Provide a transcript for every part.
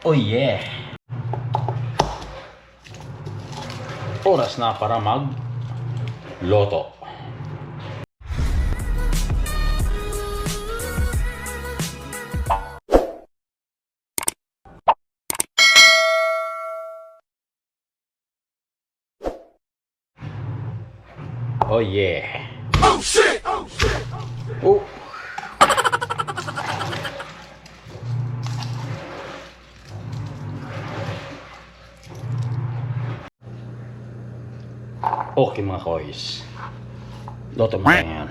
Oh yeah! Oras na para mag-loto. Oh yeah! Oh shit! Oh shit! Oh! Okay mga koys. Loto mo tayo ngayon.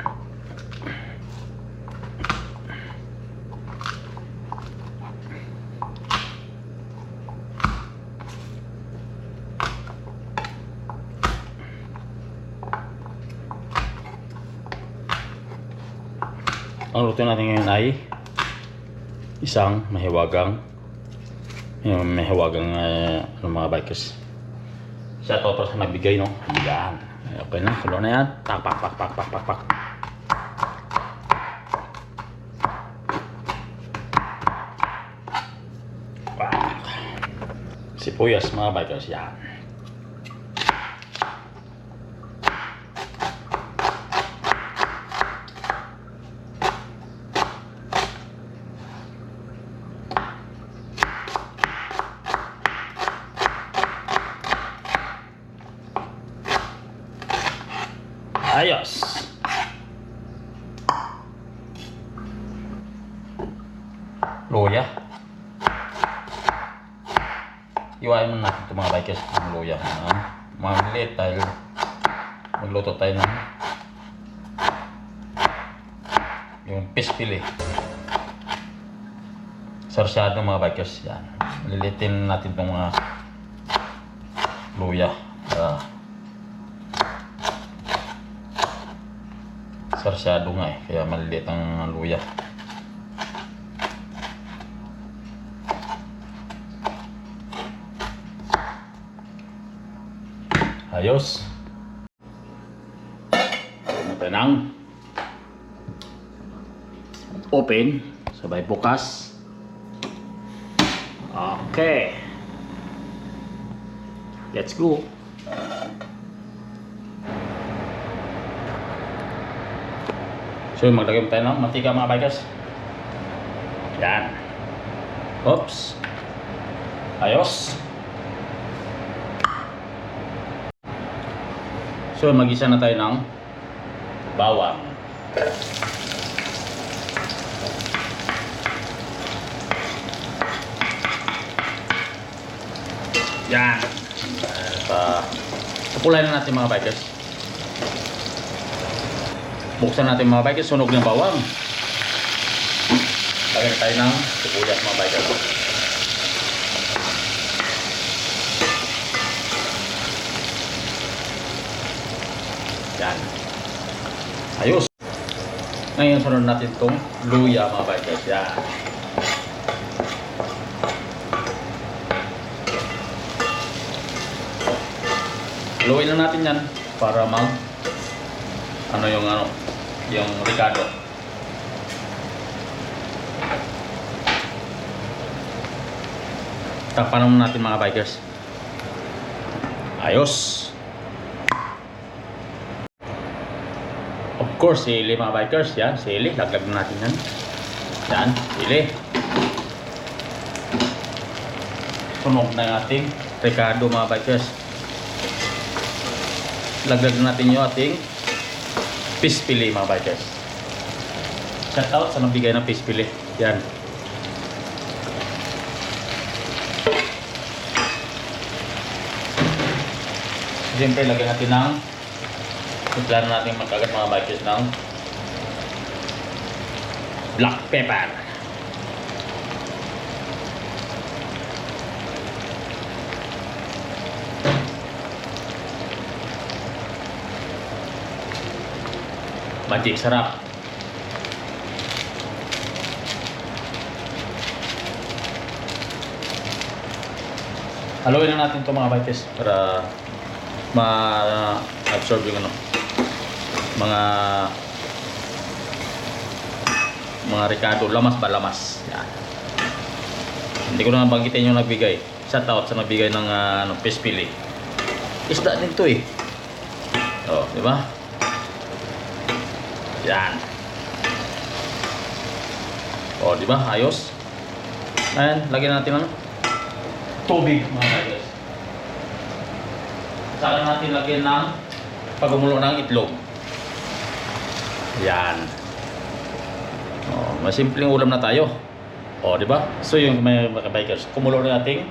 Ang luto natin ngayon ay isang mahiwagang mga bikers. Shout out para sa nagbigay, no? Yan. Okay na, kulo na yan. Tak, pak, pak, pak, pak, pak, pak. Pak. Sibuyas mga bikers, yan. Ayos. Luya. Iwain mo natin ito mga bikers ng luya. Maliit dahil magluto tayo ng yung pispili. Sarsyado mga bikers. Yan. Malilitin natin itong mga luya. Sarsyado nga eh, kaya maliliit ang luya. Ayos. Natin ang open, sabay bukas. Okay. Let's go. So maglagay tayo ng mantika mga bikers. Yan. Oops. Ayos. So mag-isa na tayo ng bawang. Yan. Pupulayin na natin mga bikers. Buksan natin mga bikers, sunog ng bawang. Lagyan tayo ng sibuyas mga bikers. Yan. Ayos. Ngayon sunod natin itong luya mga bikers. Yan. Luin na natin yan para yung ricado. Takpan naman natin mga bikers. Ayos. Of course, sili mga bikers. Yan, sili. Laglag na natin yan. Yan, sili. Sunog na yung ating ricado mga bikers. Laglag na natin yung ating pispili mga bikers. Shout out sa nagbigay ng pispili. Yan. Siyempre lagyan natin ng plano natin magkagat mga bikers ng black pepper. Magic sarap. Haluin na natin ito mga bikers para ma-absorb yung mga ricado. Lamas ba lamas? Yan. Hindi ko na banggitin yung nagbigay. Shout out sa nagbigay ng fish fillet. Isda din to eh. Oh, di ba? Yan. Oh, di ba? Ayos. And lagyan natin ng tubig mga guys. Saka natin lagyan ng pagumulo ng itlog. Yan. Oh, may simpleng ulam na tayo. Oh, di ba? So yung mga bikers, kumulo na nating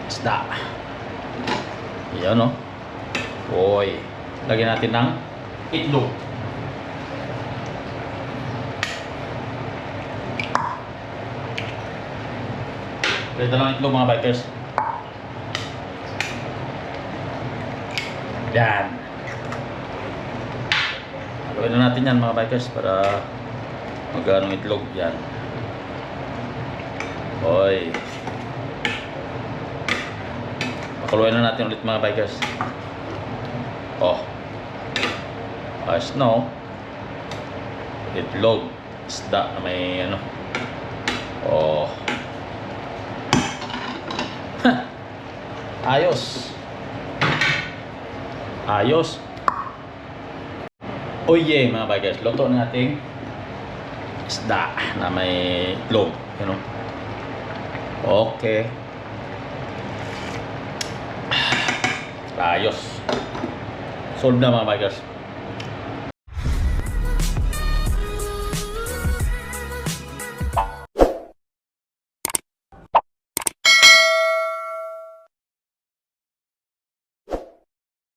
isda. Yan oh. Oy, lagyan natin ng itlog. Lagyan ng itlog mga bikers. Yan. Lagyan na natin yan mga bikers para magganong itlog yan. Oy. Pakuluin na natin ulit mga bikers. Oh. Ayos na oh. Itlog. Isda na may ano. Oh. Ayos. Ayos. Oh yeah mga bikers. Luto na natin isda na may itlog. You know? Okay. Ayos. Solve na mga bikers.